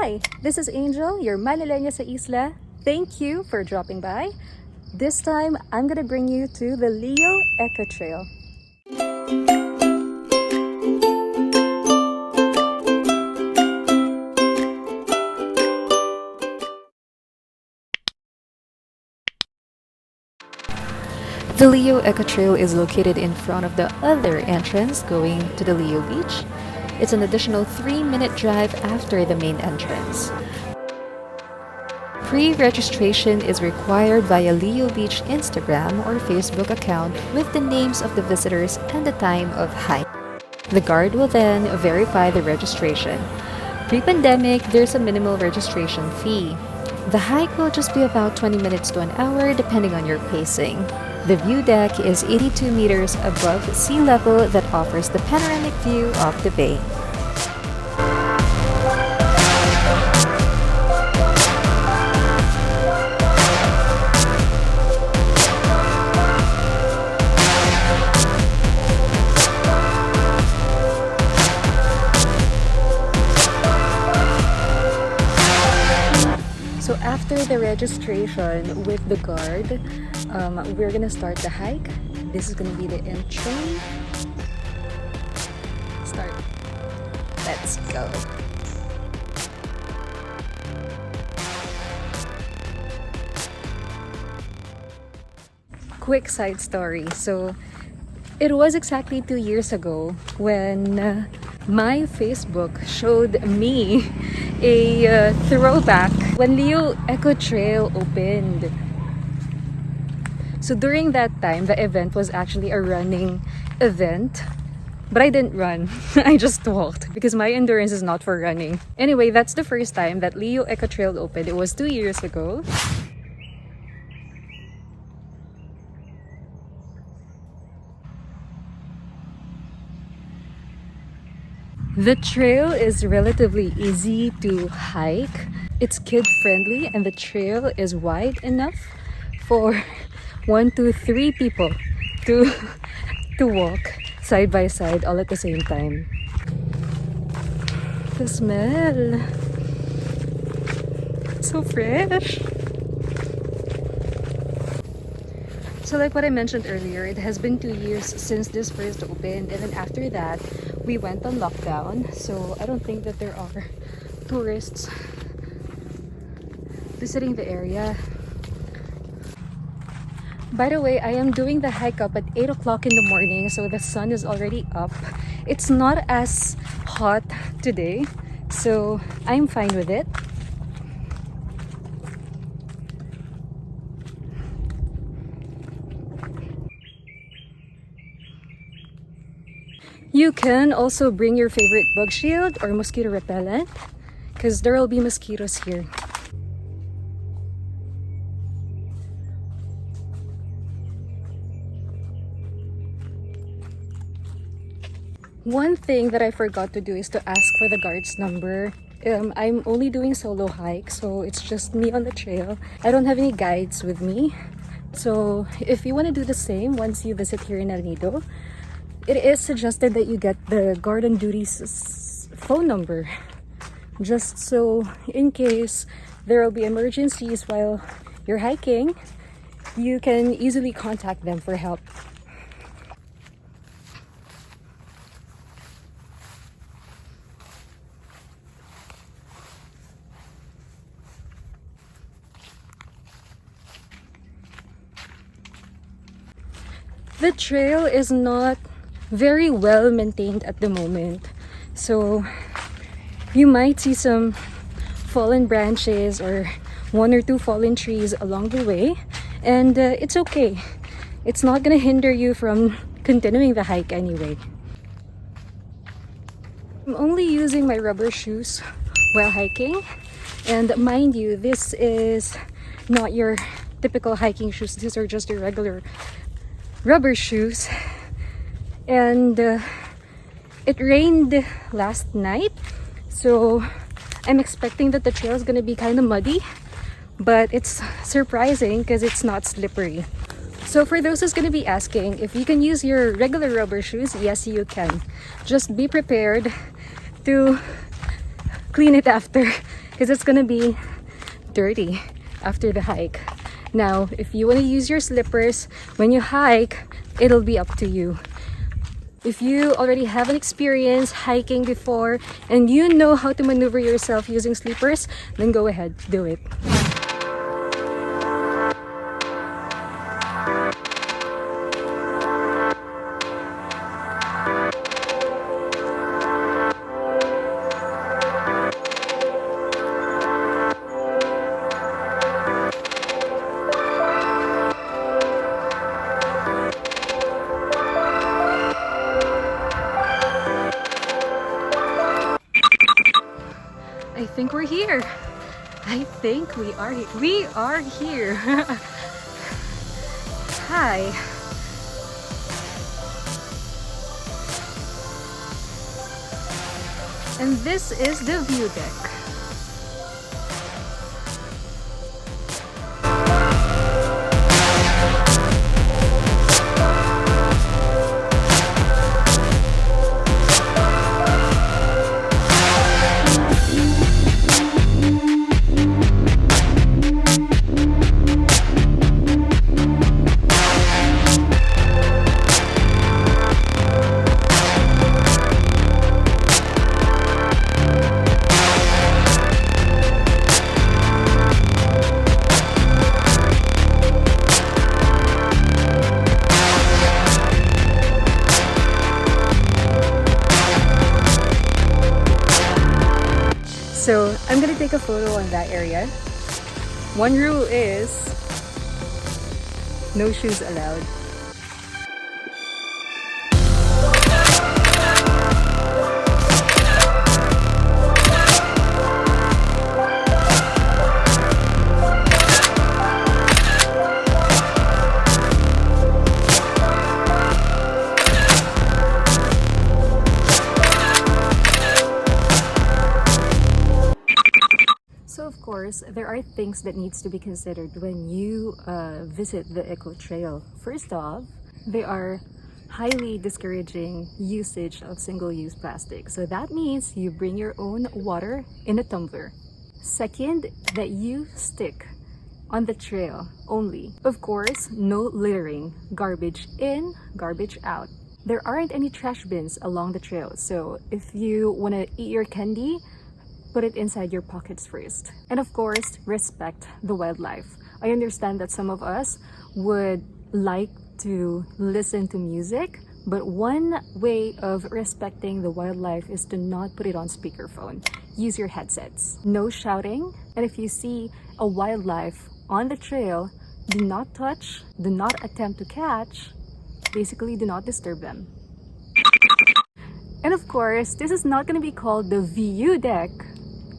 Hi, this is Angel, your Manilenya sa Isla. Thank you for dropping by. This time, I'm gonna bring you to the Lio Eco Trail. The Lio Eco Trail is located in front of the other entrance going to the Lio Beach. It's an additional 3-minute drive after the main entrance. Pre-registration is required via Lio Beach Instagram or Facebook account with the names of the visitors and the time of hike. The guard will then verify the registration. Pre-pandemic, there's a minimal registration fee. The hike will just be about 20 minutes to an hour depending on your pacing. The view deck is 82 meters above sea level that offers the panoramic view of the bay. So after the registration with the guard, we're gonna start the hike. This is gonna be the entry. Start. Let's go. Quick side story. So it was exactly 2 years ago when my Facebook showed me a throwback when Lio Eco Trail opened. So during that time, the event was actually a running event. But I didn't run. I just walked because my endurance is not for running. Anyway, that's the first time that Lio Eco Trail opened. It was 2 years ago. The trail is relatively easy to hike. It's kid-friendly and the trail is wide enough for 1 to 3 people to walk side by side all at the same time. The smell! So fresh! So like what I mentioned earlier, it has been 2 years since this first opened, and then after that, we went on lockdown. So I don't think that there are tourists visiting the area. By the way, I am doing the hike up at 8 o'clock in the morning, so the sun is already up. It's not as hot today, so I'm fine with it. You can also bring your favorite bug shield or mosquito repellent because there will be mosquitoes here. One thing that I forgot to do is to ask for the guard's number. I'm only doing solo hike, so it's just me on the trail. I don't have any guides with me. So if you want to do the same once you visit here in El Nido, it is suggested that you get the guard on duty's phone number, just so in case there will be emergencies while you're hiking, you can easily contact them for help. The trail is not very well maintained at the moment, so you might see some fallen branches or 1 or 2 fallen trees along the way, and it's okay. It's not gonna hinder you from continuing the hike anyway. I'm only using my rubber shoes while hiking, and mind you, this is not your typical hiking shoes. These are just your regular rubber shoes. And it rained last night, so I'm expecting that the trail is gonna be kind of muddy, but it's surprising because it's not slippery. So for those who's gonna be asking if you can use your regular rubber shoes, yes, you can. Just be prepared to clean it after because it's gonna be dirty after the hike. Now, if you want to use your slippers when you hike, it'll be up to you. If you already have an experience hiking before and you know how to maneuver yourself using slippers, then go ahead, do it. I think we're here. I think we are here. We are here. Hi. And this is the view deck. So I'm gonna take a photo on that area. One rule is no shoes allowed. So of course, there are things that needs to be considered when you visit the eco trail. First off, they are highly discouraging usage of single-use plastic. So that means you bring your own water in a tumbler. Second, that you stick on the trail only. Of course, no littering, garbage in, garbage out. There aren't any trash bins along the trail. So if you want to eat your candy, put it inside your pockets first. And of course, respect the wildlife. I understand that some of us would like to listen to music, but one way of respecting the wildlife is to not put it on speakerphone. Use your headsets. No shouting. And if you see a wildlife on the trail, do not touch, do not attempt to catch, basically do not disturb them. And of course, this is not going to be called the view deck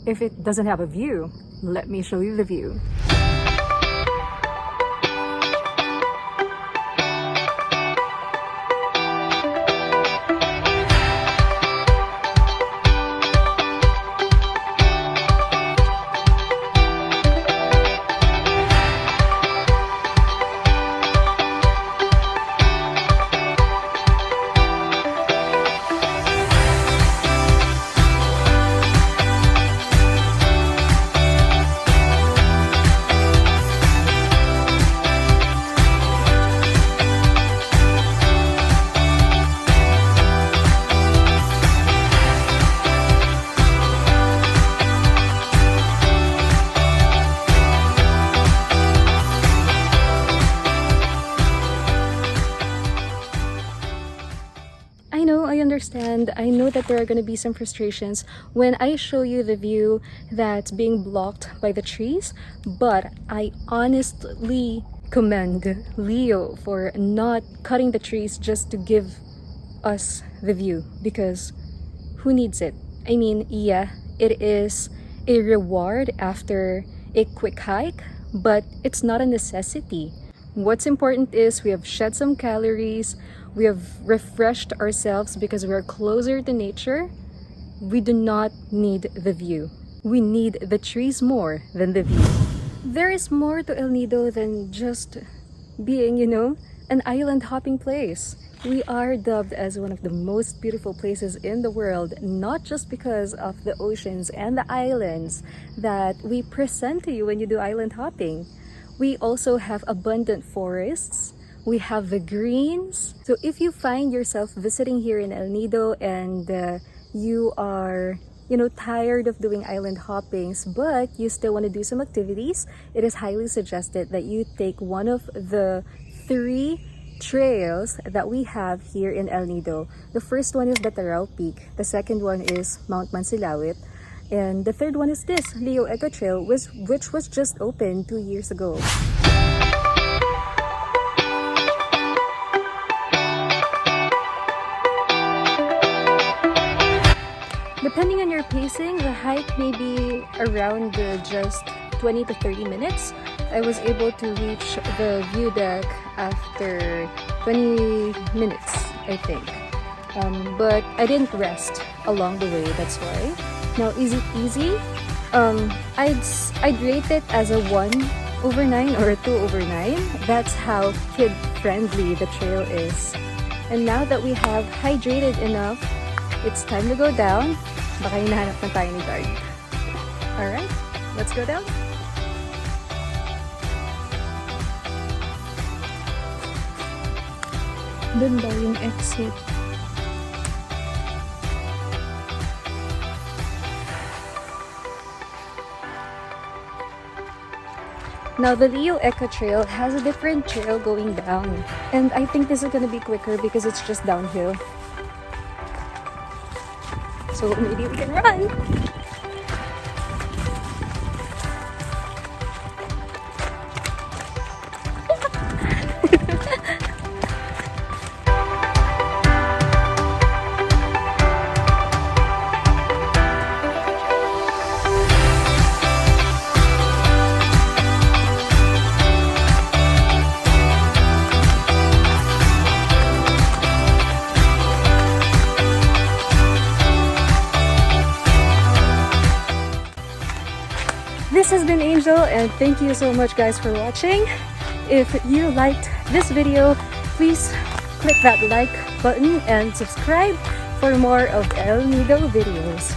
if it doesn't have a view. Let me show you the view. I understand. I know that there are going to be some frustrations when I show you the view that's being blocked by the trees, but I honestly commend Leo for not cutting the trees just to give us the view, because who needs it? I mean, yeah, it is a reward after a quick hike, but it's not a necessity. What's important is we have shed some calories, we have refreshed ourselves because we are closer to nature. We do not need the view. We need the trees more than the view. There is more to El Nido than just being, an island hopping place. We are dubbed as one of the most beautiful places in the world, not just because of the oceans and the islands that we present to you when you do island hopping. We also have abundant forests. We have the greens. So if you find yourself visiting here in El Nido and you are tired of doing island hoppings, but you still want to do some activities, it is highly suggested that you take one of the 3 trails that we have here in El Nido. The first one is the Tarao Peak, the second one is Mount Mansilawit, and the third one is this Lio Eco Trail, which was just opened 2 years ago. Depending on your pacing, the hike may be around just 20 to 30 minutes. I was able to reach the view deck after 20 minutes, I think. But I didn't rest along the way, that's why. Now, is it easy? I'd rate it as a 1/9 or a 2/9. That's how kid-friendly the trail is. And now that we have hydrated enough, it's time to go down. Baka hinahanap na tayo ni guard. Alright, let's go down. Doon daw yung exit. Now, the Lio Eco Trail has a different trail going down. And I think this is gonna be quicker because it's just downhill. So maybe we can run. This has been Angel, and thank you so much guys for watching. If you liked this video, please click that like button and subscribe for more of El Nido videos.